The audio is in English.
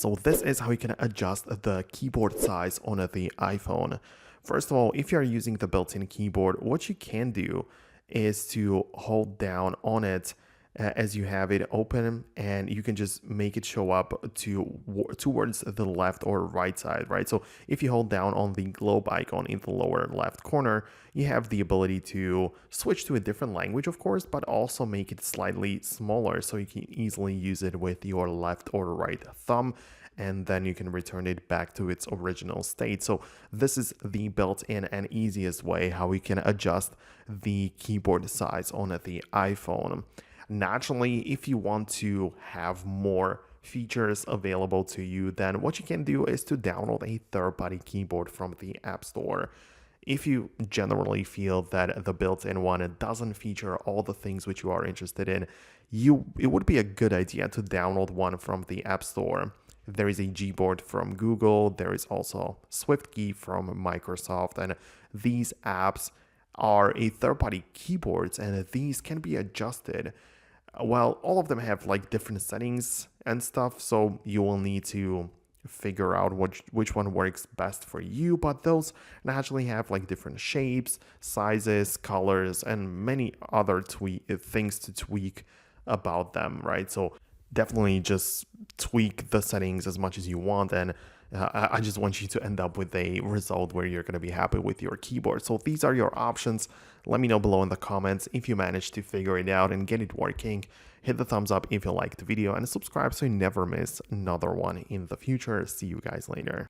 So this is how you can adjust the keyboard size on the iPhone. First of all, if you're using the built-in keyboard, what you can do is to hold down on it as you have it open, and you can just make it show up towards the left or right side, right? So if you hold down on the globe icon in the lower left corner, you have the ability to switch to a different language, of course, but also make it slightly smaller so you can easily use it with your left or right thumb, and then you can return it back to its original state. So this is the built-in and easiest way how we can adjust the keyboard size on the iPhone. Naturally, if you want to have more features available to you, then what you can do is to download a third-party keyboard from the App Store. If you generally feel that the built-in one doesn't feature all the things which you are interested in, it would be a good idea to download one from the App Store. There is a Gboard from Google, there is also SwiftKey from Microsoft, and these apps are a third-party keyboards, and these can be adjusted. Well, all of them have like different settings and stuff, so you will need to figure out which one works best for you, but those naturally have like different shapes, sizes, colors, and many other things to tweak about them, right? So definitely just tweak the settings as much as you want, and I just want you to end up with a result where you're going to be happy with your keyboard. So these are your options. Let me know below in the comments if you managed to figure it out and get it working. Hit the thumbs up if you liked the video and subscribe so you never miss another one in the future. See you guys later.